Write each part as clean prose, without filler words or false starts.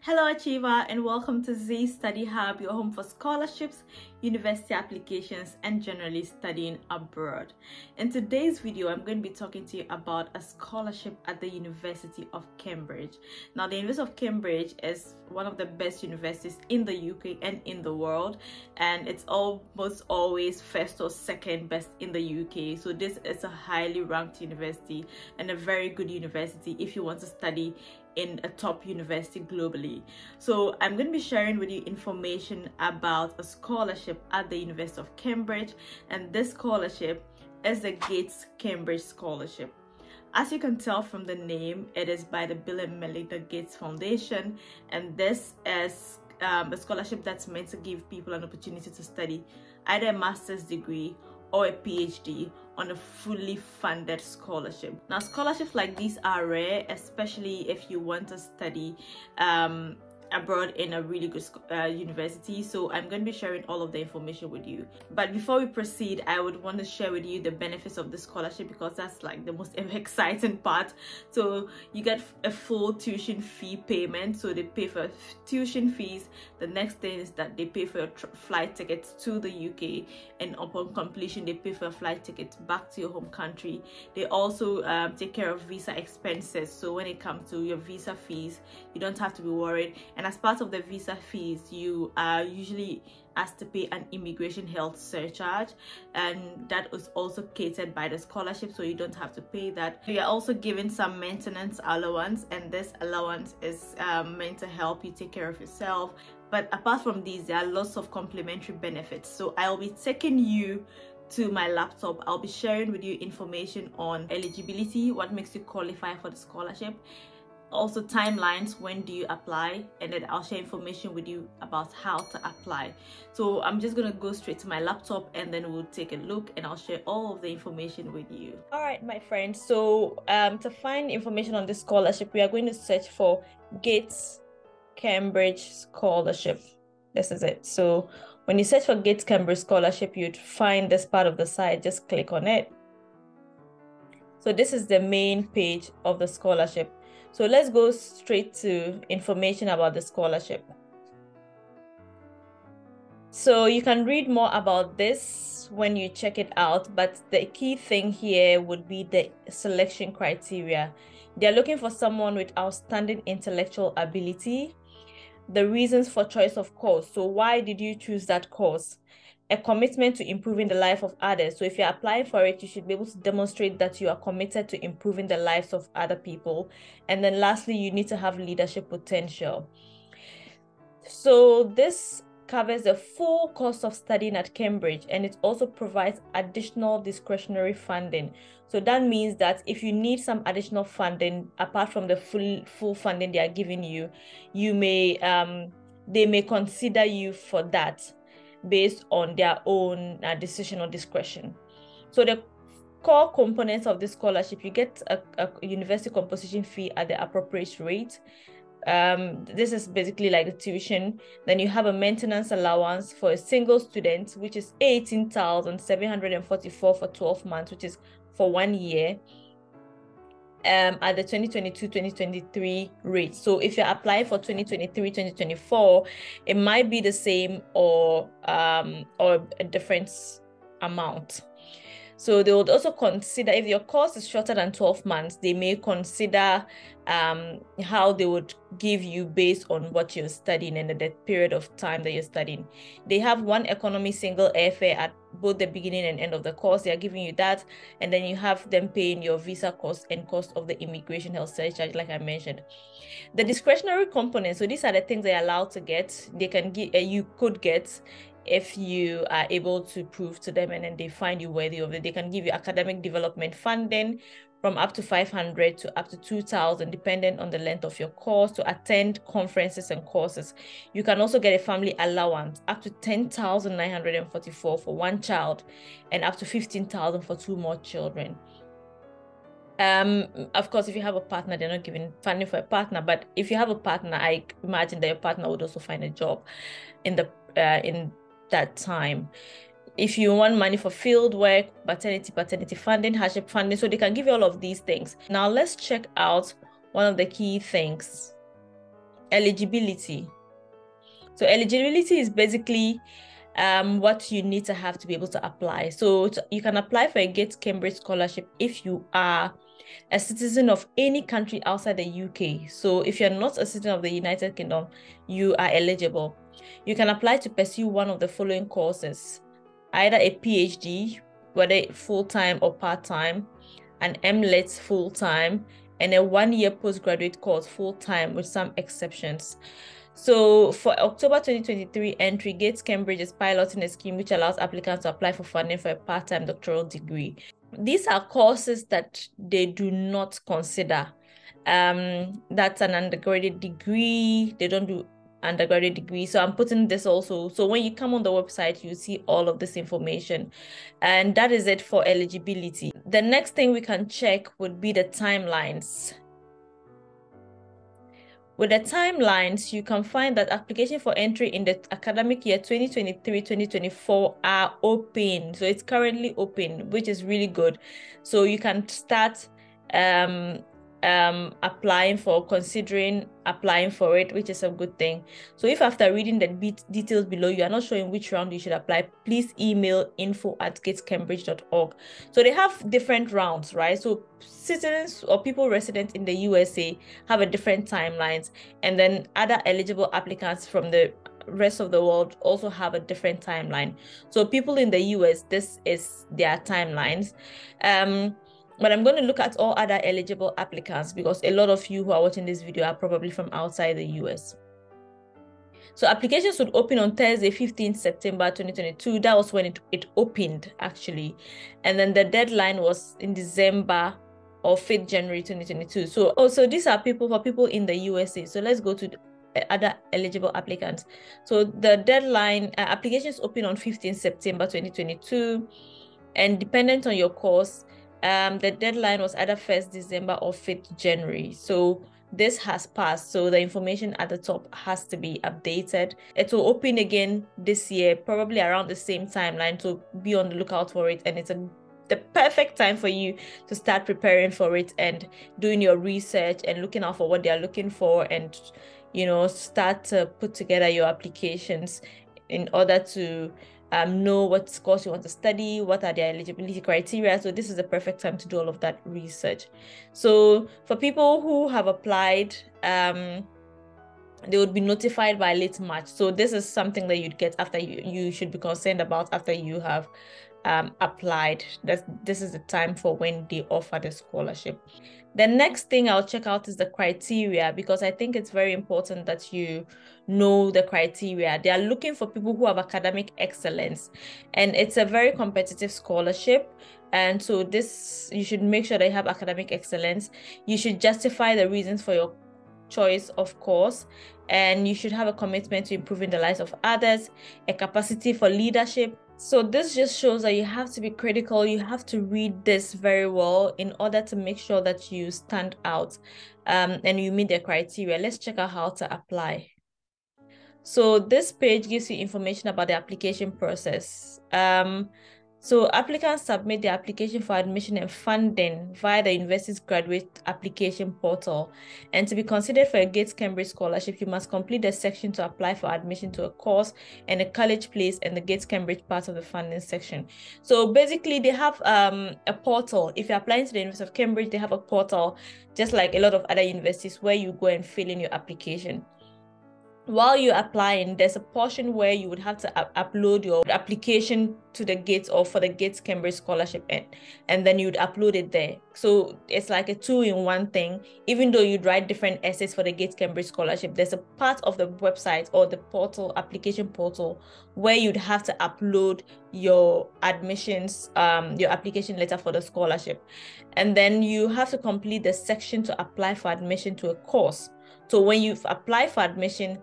Hello Achiever, and welcome to Z Study Hub, your home for scholarships, university applications, and generally studying abroad. In today's video, I'm going to be talking to you about a scholarship at the University of Cambridge. Now, the University of Cambridge is one of the best universities in the UK and in the world, and it's almost always first or second best in the UK. So this is a highly ranked university and a very good university if you want to study in a top university globally. So I'm going to be sharing with you information about a scholarship at the University of Cambridge, and this scholarship is the Gates Cambridge Scholarship. As you can tell from the name, it is by the Bill and Melinda Gates Foundation, and this is a scholarship that's meant to give people an opportunity to study either a master's degree or a PhD on a fully funded scholarship. Now, scholarships like these are rare, especially if you want to study abroad in a really good university. So I'm going to be sharing all of the information with you. But before we proceed, I would want to share with you the benefits of the scholarship, because that's like the most exciting part. So you get a full tuition fee payment. So they pay for tuition fees. The next thing is that they pay for your flight tickets to the UK, and upon completion they pay for your flight tickets back to your home country. They also take care of visa expenses. So when it comes to your visa fees, you don't have to be worried. And as part of the visa fees, you are usually asked to pay an immigration health surcharge, and that is also catered by the scholarship, so you don't have to pay that. You are also given some maintenance allowance, and this allowance is meant to help you take care of yourself. But apart from these, there are lots of complementary benefits. So I'll be taking you to my laptop. I'll be sharing with you information on eligibility, what makes you qualify for the scholarship, also timelines, when do you apply, and then I'll share information with you about how to apply. So I'm just gonna go straight to my laptop, and then we'll take a look, and I'll share all of the information with you. All right, my friends, so to find information on this scholarship, we are going to search for Gates Cambridge Scholarship. This is it. So when you search for Gates Cambridge Scholarship, you'd find this part of the site. Just click on it. So this is the main page of the scholarship. So let's go straight to information about the scholarship. So you can read more about this when you check it out, but the key thing here would be the selection criteria. They're looking for someone with outstanding intellectual ability. The reasons for choice of course. So why did you choose that course? A commitment to improving the life of others. So if you're applying for it, you should be able to demonstrate that you are committed to improving the lives of other people. And then lastly, you need to have leadership potential. So this covers the full cost of studying at Cambridge, and it also provides additional discretionary funding. So that means that if you need some additional funding apart from the full funding they are giving you, you may they may consider you for that based on their own decision or discretion. So the core components of this scholarship, you get a university composition fee at the appropriate rate. This is basically like the tuition. Then you have a maintenance allowance for a single student, which is 18,744 for 12 months, which is for 1 year. At the 2022-2023 rate. So if you're applying for 2023-2024, it might be the same or a different amount. So they would also consider, if your course is shorter than 12 months, they may consider how they would give you based on what you're studying and the period of time that you're studying. They have one economy single airfare at both the beginning and end of the course. They are giving you that, and then you have them paying your visa cost and cost of the immigration health surcharge, like I mentioned. The discretionary components, so these are the things they're allowed to get. They can give, you could get, if you are able to prove to them and then they find you worthy of it. They can give you academic development funding from up to 500 to up to 2,000, depending on the length of your course, to attend conferences and courses. You can also get a family allowance up to 10,944 for one child and up to 15,000 for 2 more children. Of course, if you have a partner, they're not giving funding for a partner, but if you have a partner, I imagine that your partner would also find a job in that time. If you want money for field work, paternity funding, hardship funding, so they can give you all of these things. Now let's check out one of the key things eligibility. So eligibility is basically what you need to have to be able to apply. So you can apply for a Gates Cambridge scholarship if you are a citizen of any country outside the UK. So if you're not a citizen of the United Kingdom, you are eligible. You can apply to pursue one of the following courses: either a PhD, whether full-time or part-time, an MLET full-time, and a one-year postgraduate course full-time with some exceptions. So for October 2023 entry, Gates Cambridge is piloting a scheme which allows applicants to apply for funding for a part-time doctoral degree. These are courses that they do not consider. That's an undergraduate degree. They don't do undergraduate degree. So I'm putting this also. So when you come on the website, you see all of this information. And that is it for eligibility. The next thing we can check would be the timelines. With the timelines, you can find that application for entry in the academic year 2023-2024 are open. So it's currently open, which is really good. So you can start considering applying for it, which is a good thing. So if after reading the details below, you are not sure in which round you should apply, please email info@gatescambridge.org. So they have different rounds, right? So citizens or people resident in the USA have a different timelines, and then other eligible applicants from the rest of the world also have a different timeline. So people in the US, this is their timelines. But I'm going to look at all other eligible applicants because a lot of you who are watching this video are probably from outside the US. So applications would open on Thursday, 15th September 2022. That was when it opened, actually. And then the deadline was in December or 5th January 2022. So also these are for people in the USA. So let's go to the other eligible applicants. So the deadline, applications open on 15th September 2022. And dependent on your course, the deadline was either 1st December or 5th January. So this has passed. So the information at the top has to be updated. It will open again this year, probably around the same timeline. So be on the lookout for it. And it's the perfect time for you to start preparing for it and doing your research and looking out for what they are looking for, and start to put together your applications in order to know what course you want to study, what are their eligibility criteria. So this is the perfect time to do all of that research. So for people who have applied, they would be notified by late March. So this is something that you'd get after you should be concerned about after you have applied. This is the time for when they offer the scholarship. The next thing I'll check out is the criteria, because I think it's very important that you know the criteria. They are looking for people who have academic excellence, and it's a very competitive scholarship. And so you should make sure that you have academic excellence. You should justify the reasons for your choice of course, and you should have a commitment to improving the lives of others, a capacity for leadership. So this just shows that you have to be critical. You have to read this very well in order to make sure that you stand out and you meet the criteria. Let's check out how to apply. So this page gives you information about the application process. So applicants submit their application for admission and funding via the university's graduate application portal. And to be considered for a Gates Cambridge scholarship, you must complete the section to apply for admission to a course and a college place and the Gates Cambridge part of the funding section. So basically they have a portal. If you're applying to the University of Cambridge, they have a portal, just like a lot of other universities, where you go and fill in your application. While you're applying, there's a portion where you would have to upload your application to the Gates or for the Gates Cambridge scholarship, and then you'd upload it there. So it's like a two-in-one thing. Even though you'd write different essays for the Gates Cambridge scholarship, there's a part of the website or the portal, application portal, where you'd have to upload your admissions, your application letter for the scholarship. And then you have to complete the section to apply for admission to a course. So when you've applied for admission,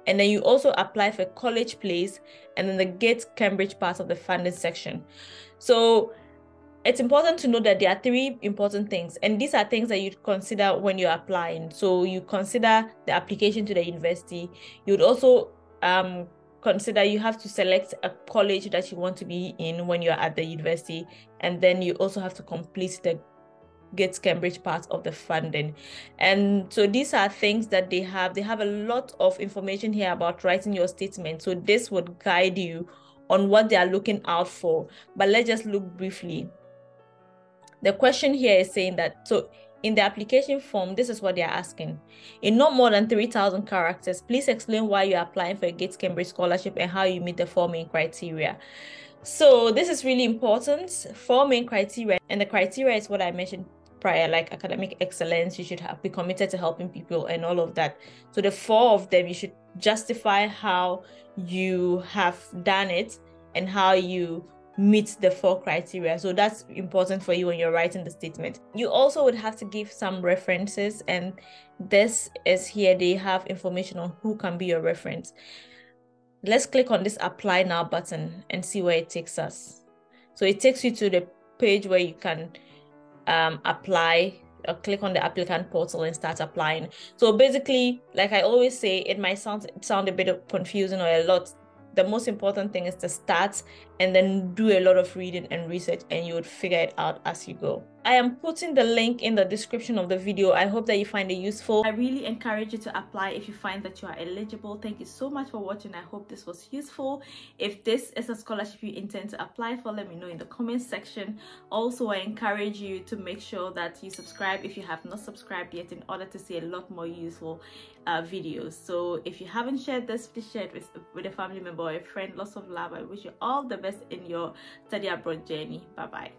and then you also apply for college place, and then the Gates Cambridge part of the funding section. So it's important to know that there are three important things, and these are things that you'd consider when you're applying. So you consider the application to the university. You'd also consider you have to select a college that you want to be in when you're at the university, and then you also have to complete the Gates Cambridge part of the funding. And so these are things that they have a lot of information here about writing your statement, so this would guide you on what they are looking out for. But let's just look briefly. The question here is saying that, so in the application form, this is what they are asking. In not more than 3,000 characters, please explain why you are applying for a Gates Cambridge scholarship and how you meet the 4 main criteria. So this is really important. 4 main criteria, and the criteria is what I mentioned prior, like academic excellence. You should be committed to helping people and all of that. So the 4 of them, you should justify how you have done it and how you meet the 4 criteria. So that's important for you when you're writing the statement. You also would have to give some references, and this is here. They have information on who can be your reference. Let's click on this apply now button and see where it takes us. So it takes you to the page where you can apply, or click on the applicant portal and start applying. So basically, like I always say, it might sound a bit confusing or a lot. The most important thing is to start and then do a lot of reading and research, and you would figure it out as you go. I am putting the link in the description of the video. I hope that you find it useful. I really encourage you to apply if you find that you are eligible. Thank you so much for watching. I hope this was useful. If this is a scholarship you intend to apply for, let me know in the comment section. Also, I encourage you to make sure that you subscribe if you have not subscribed yet, in order to see a lot more useful videos. So if you haven't shared this, please share it with a family member or a friend. Lots of love. I wish you all the best in your study abroad journey. Bye bye.